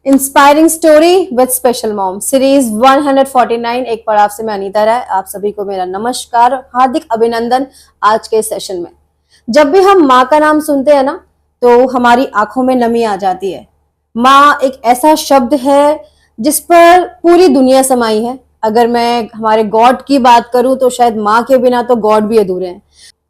Inspiring story with special mom series 149। एक पड़ाव से मैं अनीता राय, आप सभी को मेरा नमस्कार, हार्दिक अभिनंदन। आज के सेशन में जब भी हम माँ का नाम सुनते हैं ना, तो हमारी आंखों में नमी आ जाती है। माँ एक ऐसा शब्द है जिस पर पूरी दुनिया समाई है। अगर मैं हमारे गॉड की बात करूं तो शायद माँ के बिना तो गॉड भी अधूरे हैं।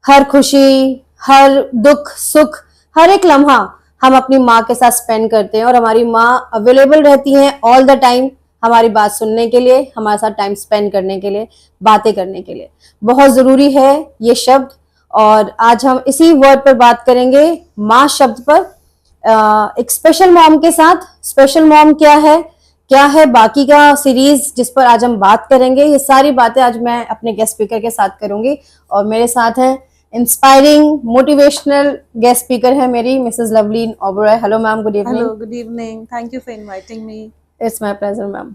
हर खुशी, हर दुख सुख, हर एक लम्हा हम अपनी माँ के साथ स्पेंड करते हैं और हमारी माँ अवेलेबल रहती हैं ऑल द टाइम, हमारी बात सुनने के लिए, हमारे साथ टाइम स्पेंड करने के लिए, बातें करने के लिए। बहुत जरूरी है ये शब्द, और आज हम इसी वर्ड पर बात करेंगे, माँ शब्द पर। एक स्पेशल मॉम के साथ। स्पेशल मॉम क्या है बाकी का सीरीज जिस पर आज हम बात करेंगे, ये सारी बातें आज मैं अपने गेस्ट स्पीकर के साथ करूंगी। और मेरे साथ हैं इंस्पायरिंग मोटिवेशनल गेस्ट स्पीकर है मेरी Mrs Lovleen Oberoi. Hello ma'am, good evening. Hello, good evening. Thank you for inviting me. It's my pleasure ma'am.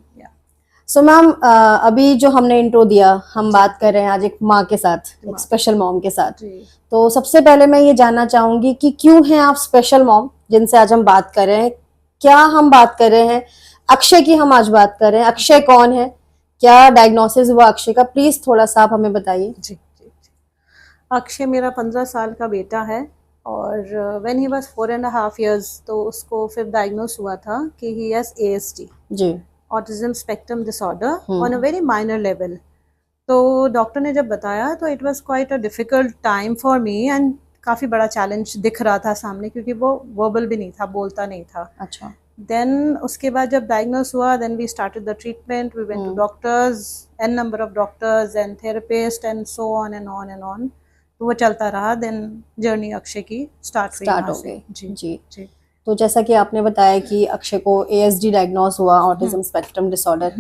So ma'am, अभी जो हमने इंट्रो दिया, हम बात कर रहे हैं आज एक माँ के साथ, एक स्पेशल मॉम के साथ। तो सबसे पहले मैं ये जानना चाहूंगी कि क्यों हैं आप स्पेशल मॉम जिनसे आज हम बात कर रहे हैं। क्या हम बात कर रहे हैं? अक्षय की हम आज बात कर रहे हैं। अक्षय कौन है, क्या डायग्नोसिस हुआ अक्षय का, प्लीज थोड़ा सा आप हमें बताइए। जी। अक्षय मेरा 15 साल का बेटा है और व्हेन ही वाज 4.5 years तो उसको फिर डायग्नोस हुआ था कि ही हैज ASD, जी, autism spectrum disorder on a very minor level. तो डॉक्टर ने जब बताया तो it was quite a difficult time for me and काफ़ी बड़ा चैलेंज दिख रहा था सामने, क्योंकि वो वर्बल भी नहीं था, बोलता नहीं था। अच्छा। देन उसके बाद जब डायग्नोस हुआ, then we started the treatment, we went to doctors, an number of doctors and therapist and so on and on and on. तो वो चलता रहा। देन जर्नी अक्षय की स्टार्ट हो गई। जी जी। जी। तो जैसा कि आपने बताया कि अक्षय को ASD डायग्नोस हुआ, autism spectrum disorder.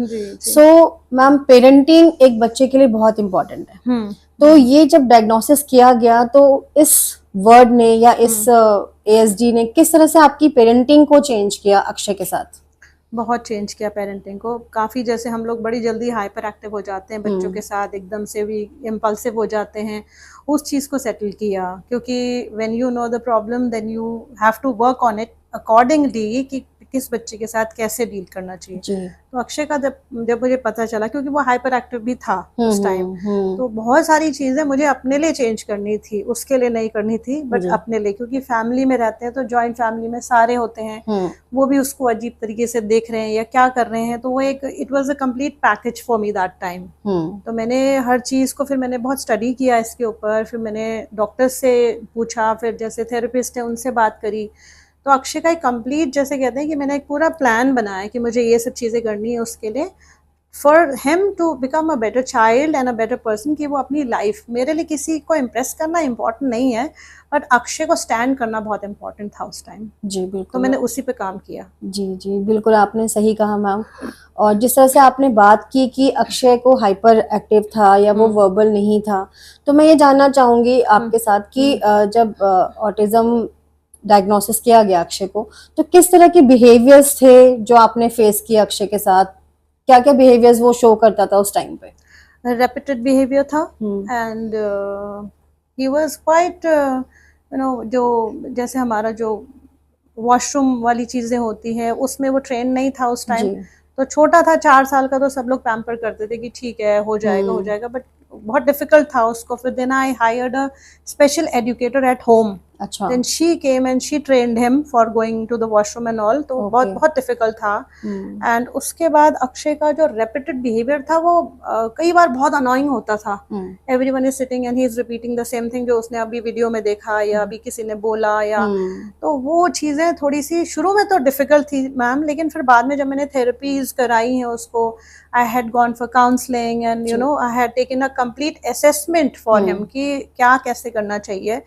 So ma'am, parenting एक बच्चे के लिए बहुत इंपॉर्टेंट है। तो ये जब डायग्नोसिस किया गया, तो इस वर्ड ने या इस ASD ने किस तरह से आपकी पेरेंटिंग को चेंज किया अक्षय के साथ? बहुत चेंज किया पेरेंटिंग को काफ़ी। जैसे हम लोग बड़ी जल्दी हाइपर एक्टिव हो जाते हैं बच्चों के साथ, एकदम से भी इम्पल्सिव हो जाते हैं, उस चीज़ को सेटल किया। क्योंकि when you know the problem then you have to work on it accordingly कि किस बच्चे के साथ कैसे डील करना चाहिए। तो अक्षय का जब मुझे पता चला, क्योंकि वो हाइपर एक्टिव भी था उस टाइम, तो बहुत सारी चीज़ें मुझे अपने लिए चेंज करनी थी, उसके लिए नहीं करनी थी, बट अपने लिए। क्योंकि फैमिली में रहते हैं तो जॉइंट फैमिली में सारे होते हैं, वो भी उसको अजीब तरीके से देख रहे हैं या क्या कर रहे हैं, तो वो एक it was a complete package for me that time. तो मैंने हर चीज़ को फिर मैंने बहुत स्टडी किया इसके ऊपर, फिर मैंने डॉक्टर से पूछा, फिर जैसे थेरेपिस्ट है उनसे बात करी। तो अक्षय का एक कंप्लीट, जैसे कहते हैं कि मैंने एक पूरा प्लान बनाया कि मुझे ये सब चीज़ें करनी है उसके लिए, for him to become a better child and a better person. कि वो अपनी लाइफ, मेरे लिए किसी को इम्प्रेस करना इम्पोर्टेंट नहीं है, बट अक्षय को स्टैंड करना बहुत इम्पोर्टेंट था उस टाइम। जी बिल्कुल। तो मैंने उसी पे काम किया। जी जी बिल्कुल, आपने सही कहा मैम। और जिस तरह से आपने बात की कि अक्षय को हाइपर एक्टिव था या वो वर्बल नहीं था, तो मैं ये जानना चाहूंगी आपके साथ कि जब ऑटिज्म डायग्नोसिस किया गया अक्षय को, तो किस तरह के बिहेवियर्स थे जो आपने फेस किया अक्षय के साथ? क्या क्या बिहेवियर्स वो शो करता था उस टाइम पे? रेपिटेड बिहेवियर था and he was quite you know, जो जैसे हमारा जो वॉशरूम वाली चीज़ें होती हैं उसमें वो ट्रेन नहीं था उस टाइम। तो छोटा था, 4 साल का, तो सब लोग पैम्पर करते थे कि ठीक है, हो जाएगा, बट बहुत डिफिकल्ट था उसको। फिर then I hired a special educator at home. अच्छा। Then she came and she trained him for going to the washroom and all. तो बहुत बहुत डिफिकल्ट था। एंड उसके बाद अक्षय का जो रेपिटेड बिहेवियर था वो कई बार बहुत अनोइंग होता था। Everyone is sitting and he is repeating the same thing जो उसने अभी वीडियो में देखा या अभी किसी ने बोला, या तो वो चीज़ें थोड़ी सी शुरू में तो डिफिकल्ट थी मैम, लेकिन फिर बाद में जब मैंने थेरेपीज कराई हैं उसको, I had gone for counselling and you know I had taken a complete assessment for him कि क्या कैसे करना चाहिए।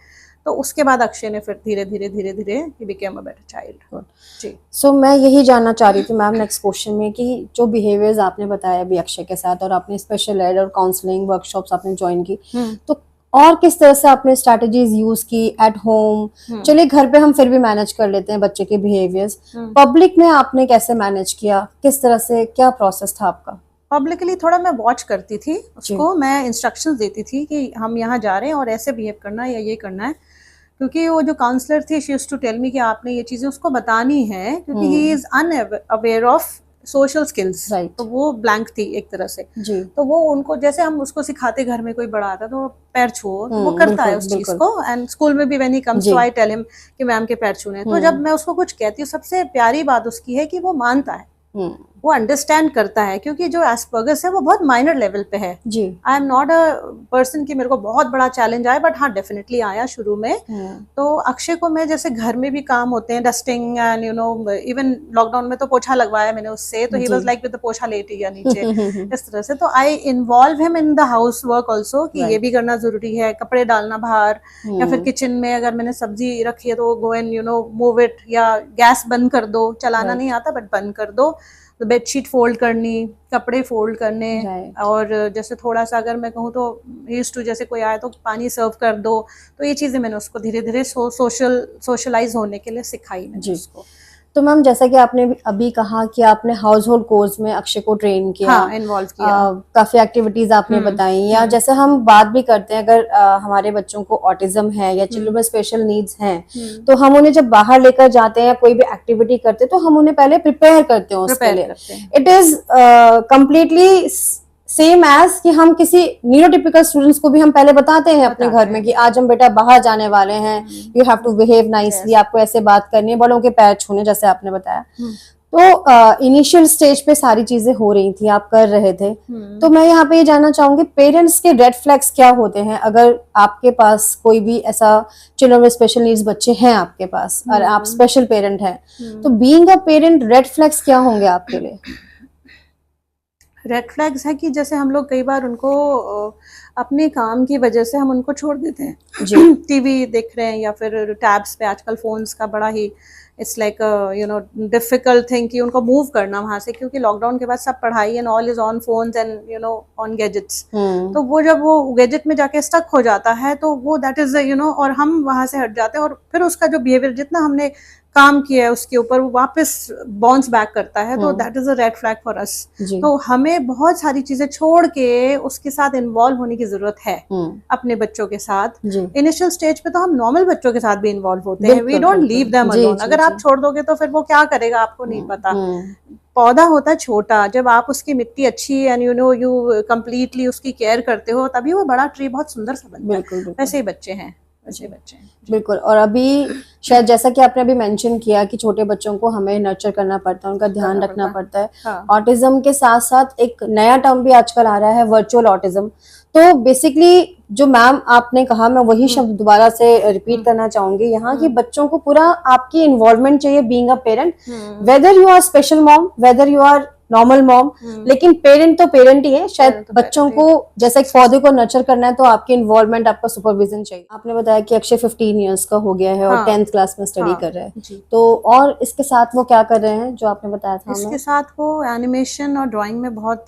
तो उसके बाद अक्षय ने फिर धीरे धीरे ही बिकेम अ बेटर चाइल्ड। जी। सो मैं यही जानना चाह रही थी मैम नेक्स्ट क्वेश्चन में कि जो बिहेवियर्स आपने बताया अभी अक्षय के साथ, और आपने स्पेशल एड और काउंसलिंग वर्कशॉप्स आपने ज्वाइन की, तो और किस तरह से आपने स्ट्रैटेजीज यूज की एट होम? चलिए घर पे हम फिर भी मैनेज कर लेते हैं बच्चे के बिहेवियर्स, पब्लिक में आपने कैसे मैनेज किया? किस तरह से, क्या प्रोसेस था आपका? पब्लिकली थोड़ा मैं वॉच करती थी उसको, मैं इंस्ट्रक्शंस देती थी कि हम यहाँ जा रहे हैं और ऐसे बिहेव करना है या ये करना है। क्योंकि वो जो काउंसलर थी she used to tell me कि आपने ये चीजें उसको बतानी है, क्योंकि he is unaware of social skills. Right. तो वो ब्लैंक थी एक तरह से। जी। तो वो उनको जैसे हम उसको सिखाते घर में कोई बड़ा आता है तो वो पैर छुओ, तो वो करता है बिल्कुल, उस चीज बिल्कुल। को। एंड स्कूल में भी व्हेन ही कम्स जी। टू आई टेल हिम कि मैम के पैर छूने। तो जब मैं उसको कुछ कहती हूँ, सबसे प्यारी बात उसकी है कि वो मानता है, वो अंडरस्टैंड करता है, क्योंकि जो एस्पर्गस है वो बहुत माइनर लेवल पे है। जी। I am not a person कि मेरे को बहुत बड़ा चैलेंज आया, बट हाँ डेफिनेटली आया शुरू में। तो अक्षय को मैं जैसे घर में भी काम होते हैं, dusting and you know, even lockdown में तो पोछा लगवाया मैंने उससे, तो he was like with the पोछा लेट गया नीचे इस तरह से। तो I involve him in the house work also, कि ये भी करना जरूरी है, कपड़े डालना बाहर, या फिर किचन में अगर मैंने सब्जी रखी है तो go and you know move it, या गैस बंद कर दो, चलाना नहीं आता बट बंद कर दो। तो बेडशीट फोल्ड करनी, कपड़े फोल्ड करने, और जैसे थोड़ा सा अगर मैं कहूँ तो यूज्ड टू, जैसे कोई आए तो पानी सर्व कर दो। तो ये चीजें मैंने उसको धीरे धीरे सोशलाइज होने के लिए सिखाई मैंने उसको। तो मैम जैसा कि आपने अभी कहा कि आपने हाउस होल्ड कोर्स में अक्षय को ट्रेन किया, हाँ, इन्वॉल्व किया, काफी एक्टिविटीज आपने बताई, या जैसे हम बात भी करते हैं अगर हमारे बच्चों को ऑटिज्म है या चिल्ड्रन में स्पेशल नीड्स हैं, तो हम उन्हें जब बाहर लेकर जाते हैं या कोई भी एक्टिविटी करते हैं तो हम उन्हें पहले प्रिपेयर करते हैं उसके लिए। It is completely same as कि हम किसी न्यूरोटिपिकल स्टूडेंट्स को भी हम पहले बताते हैं अपने घर में कि आज हम बेटा बाहर जाने वाले हैं, you have to behave nicely, आपको ऐसे बात करनी है, बड़ों के पैर छूने, जैसे आपने बताया। तो इनिशियल स्टेज पे सारी चीजें हो रही थी, आप कर रहे थे। तो मैं यहाँ पे ये जानना चाहूंगी, पेरेंट्स के रेड फ्लैग्स क्या होते हैं अगर आपके पास कोई भी ऐसा चिल्ड्रन विद स्पेशल नीड्स बच्चे हैं आपके पास और आप स्पेशल पेरेंट हैं, तो being a parent red flags क्या होंगे आपके लिए? रेड फ्लैग्स है कि जैसे हम लोग कई बार उनको अपने काम की वजह से हम उनको छोड़ देते हैं। टीवी देख रहे हैं या फिर टैब्स पे, आजकल फोन्स का बड़ा ही it's like you know difficult thing कि उनको मूव करना वहां से, क्योंकि लॉकडाउन के बाद सब पढ़ाई and all is on phones and you know on gadgets. तो वो जब वो गैजेट में जाके स्टक हो जाता है तो वो दैट इज यू नो, और हम वहां से हट जाते हैं, और फिर उसका जो बिहेवियर जितना हमने काम किया है उसके ऊपर वो वापस बाउंस बैक करता है। तो that is a red flag for us. तो हमें बहुत सारी चीजें छोड़ के उसके साथ इन्वॉल्व होने की जरूरत है अपने बच्चों के साथ। इनिशियल स्टेज पे तो हम नॉर्मल बच्चों के साथ भी इन्वॉल्व होते हैं, we don't leave them alone. अगर आप छोड़ दोगे तो फिर वो क्या करेगा आपको नहीं पता। पौधा होता है छोटा, जब आप उसकी मिट्टी अच्छी and you know you completely उसकी केयर करते हो तभी वो बड़ा ट्री बहुत सुंदर सा बनता है। वैसे ही बच्चे हैं, अच्छे बच्चे हैं। बिल्कुल। और अभी शायद जैसा कि आपने अभी मेंशन किया कि छोटे बच्चों को हमें नर्चर करना पड़ता है, उनका ध्यान रखना पड़ता है। ऑटिज्म के साथ साथ एक नया टर्म भी आजकल आ रहा है, वर्चुअल ऑटिज्म। तो बेसिकली जो मैम आपने कहा, मैं वही शब्द दोबारा से रिपीट करना चाहूंगी यहाँ कि बच्चों को पूरा आपकी इन्वॉल्वमेंट चाहिए being a parent, whether you are special mom, whether you are normal mom, लेकिन पेरेंट तो पेरेंट ही है। शायद बच्चों को जैसे एक पौधे को नर्चर करना है तो आपकी इन्वॉल्वमेंट, आपका सुपरविजन चाहिए। आपने बताया कि अक्षय 15 इयर्स का हो गया है और 10th क्लास में स्टडी कर रहे हैं, तो और इसके साथ वो क्या कर रहे हैं जो आपने बताया था? इसके साथ वो एनिमेशन और ड्राइंग में बहुत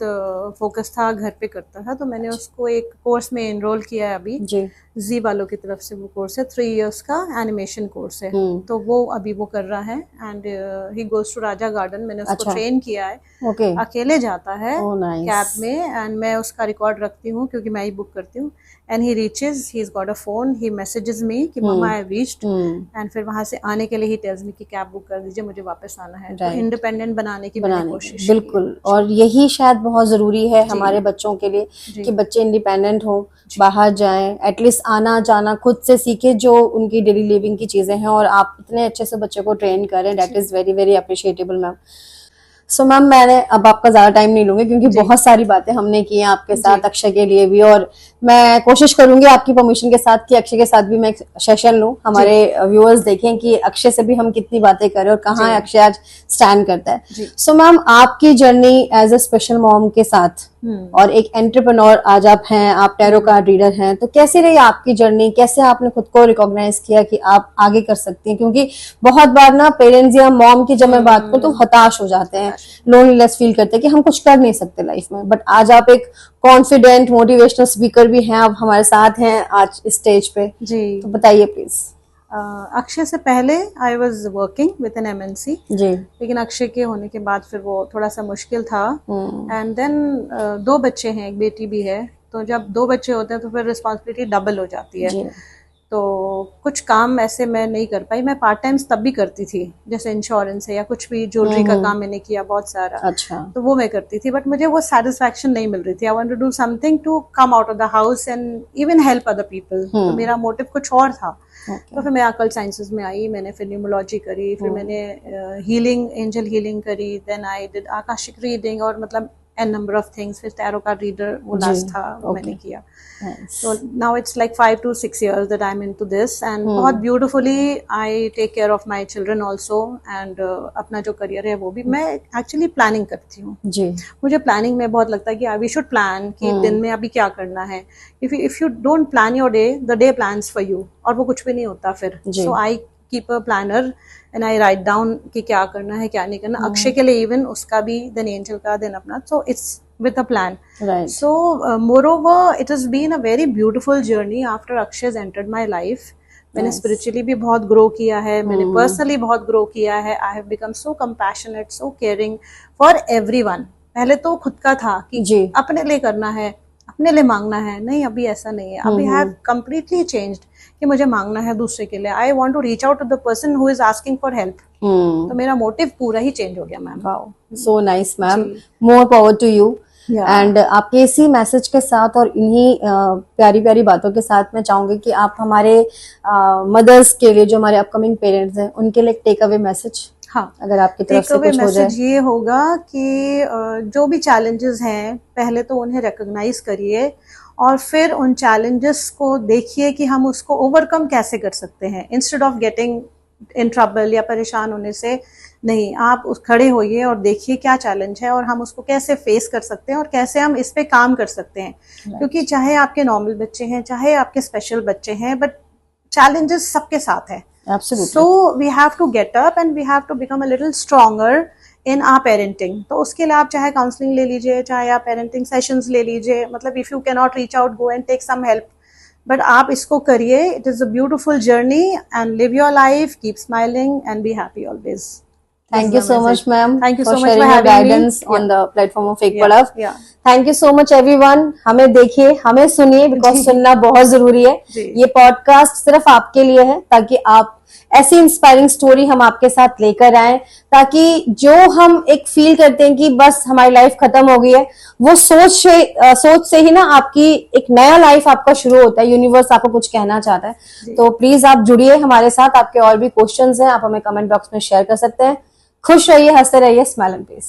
फोकस था, घर पे करता था, तो मैंने उसको एक कोर्स में एनरोल किया है अभी जी। जी वालों की तरफ से वो कोर्स है, 3 इयर्स का एनिमेशन कोर्स है। तो वो अभी वो कर रहा है and he goes to Raja Garden. मैंने उसको ट्रेन किया है, अकेले जाता है कैब में, एंड मैं उसका रिकॉर्ड रखती हूँ क्योंकि मैं ही बुक करती हूँ। And he reaches, he has got a phone, he messages me कि मम्मा आई हैव रीच्ड, एंड फिर वहां से आने के लिए ही टेल्स मी कि कैब बुक कर दीजिए, मुझे वापस आना है। तो इंडिपेंडेंट बनाने की मैंने कोशिश। बिल्कुल, और यही शायद बहुत जरूरी है हमारे बच्चों के लिए कि बच्चे इंडिपेंडेंट हो, बाहर जाएं, एटलीस्ट आना जाना खुद से सीखे, जो उनकी डेली लिविंग की चीजें हैं। और आप इतने अच्छे से बच्चे को ट्रेन करें, that is very very appreciable ma'am. So ma'am, मैंने अब आपका ज्यादा टाइम नहीं लूंगी क्योंकि बहुत सारी बातें हमने की हैं आपके साथ, अक्षय के लिए भी, और मैं कोशिश करूंगी आपकी परमिशन के साथ कि अक्षय के साथ भी मैं एक सेशन लूं, हमारे व्यूअर्स देखें कि अक्षय से भी हम कितनी बातें करें और कहाँ अक्षय आज स्टैंड करता है। सो मैम, आपकी journey as a special mom के साथ और एक एंटरप्रेन्योर आज आप हैं, आप टैरो कार्ड रीडर हैं, तो कैसी रही आपकी जर्नी? कैसे आपने खुद को रिकॉग्नाइज किया कि आप आगे कर सकती हैं? क्योंकि बहुत बार ना पेरेंट्स या मॉम की जब मैं बात करूं तो हताश हो जाते हैं, लोनलीनेस फील करते हैं कि हम कुछ कर नहीं सकते लाइफ में। बट आज आप एक कॉन्फिडेंट मोटिवेशनल स्पीकर भी हैं, आप हमारे साथ हैं आज इस स्टेज पे जी, तो बताइए प्लीज। अक्षय से पहले I was working with an MNC जी, लेकिन अक्षय के होने के बाद फिर वो थोड़ा सा मुश्किल था। एंड देन 2 बच्चे हैं, एक बेटी भी है, तो जब 2 बच्चे होते हैं तो फिर रिस्पॉन्सिबिलिटी डबल हो जाती है। तो कुछ काम ऐसे मैं नहीं कर पाई। मैं पार्ट टाइम्स तब भी करती थी, जैसे इंश्योरेंस है या कुछ भी ज्वेलरी का काम मैंने किया बहुत सारा, अच्छा। तो वो मैं करती थी, बट मुझे वो सेटिस्फैक्शन नहीं मिल रही थी। I want to do something to come out of the house and even help other people. तो मेरा मोटिव कुछ और था। तो फिर मैं अकल्ट साइंसेस में आई, मैंने फिर न्यूमोलॉजी करी, फिर मैंने हीलिंग, एंजल हीलिंग करी, then I did akashic reading और मतलब एन नंबर ऑफ थिंग्स। फिर टैरो कार्ड रीडर वो लास्ट था, वो मैंने किया। So now it's like 5 to 6 years that I'm into this and बहुत beautifully I take care of my children also and अपना जो करियर है वो भी मैं actually planning करती हूँ जी। मुझे प्लानिंग में बहुत लगता है कि we should plan कि दिन में अभी क्या करना है। if you don't plan your day, the day plans for you और वो कुछ भी नहीं होता फिर। So I keep a planner and I write down कि क्या करना है क्या नहीं करना। अक्षय के लिए even उसका भी, then एंजल का, then अपना, so it's with a plan. Right. So moreover it has been a very beautiful journey after Akshay has entered my life. मैंने spiritually भी बहुत grow किया है, मैंने personally बहुत grow किया है। I have become so compassionate, so caring for everyone. पहले तो खुद का था कि अपने लिए करना है, अपने लिए मांगना है, नहीं अभी ऐसा नहीं है। अभी I have completely changed कि मुझे मांगना है दूसरे के लिए। I want to reach out to the person who is asking for help. तो मेरा मोटिव पूरा ही चेंज हो गया ma'am. Wow, so nice ma'am, more power to you. And आपके इसी मैसेज के साथ और इन्हीं प्यारी प्यारी बातों के साथ मैं चाहूंगी कि आप हमारे मदर्स के लिए, जो हमारे अपकमिंग पेरेंट्स हैं, उनके लिए टेक अवे मैसेज, हाँ, अगर आपकी तरफ से कुछ हो जाए। मैसेज ये होगा कि जो भी चैलेंजेस हैं पहले तो उन्हें रिकॉग्नाइज करिए और फिर उन चैलेंजेस को देखिए कि हम उसको ओवरकम कैसे कर सकते हैं। Instead of getting in trouble या परेशान होने से नहीं, आप उस खड़े होइए और देखिए क्या चैलेंज है और हम उसको कैसे फेस कर सकते हैं और कैसे हम इस पे काम कर सकते हैं। क्योंकि चाहे आपके नॉर्मल बच्चे हैं, चाहे आपके स्पेशल बच्चे हैं, बट चैलेंजेस सबके साथ है। So we have to get up and we have to become a little stronger in our parenting. तो उसके लिए आप चाहे काउंसलिंग ले लीजिए, चाहे आप पेरेंटिंग सेशंस ले लीजिए, मतलब if you cannot reach out, go and take some help. But आप इसको करिए। It is a beautiful journey and live your life, keep smiling and be happy always. Thank you so much, ma'am. Thank you for so much sharing for your having guidance me. on the platform of Fake Yeah. Palav. Yeah. Thank you so much everyone. हमें देखिए, हमें सुनिए, because सुनना बहुत जरूरी है। ये podcast सिर्फ आपके लिए है, ताकि आप ऐसी इंस्पायरिंग स्टोरी हम आपके साथ लेकर आए, ताकि जो हम एक फील करते हैं कि बस हमारी लाइफ खत्म हो गई है, वो सोच से ही ना आपकी एक नया लाइफ आपका शुरू होता है। यूनिवर्स आपको कुछ कहना चाहता है। तो प्लीज आप जुड़िए हमारे साथ। आपके और भी क्वेश्चंस हैं, आप हमें कमेंट बॉक्स में शेयर कर सकते हैं। खुश रहिए, हंसते रहिए, स्माइल एंड पीस।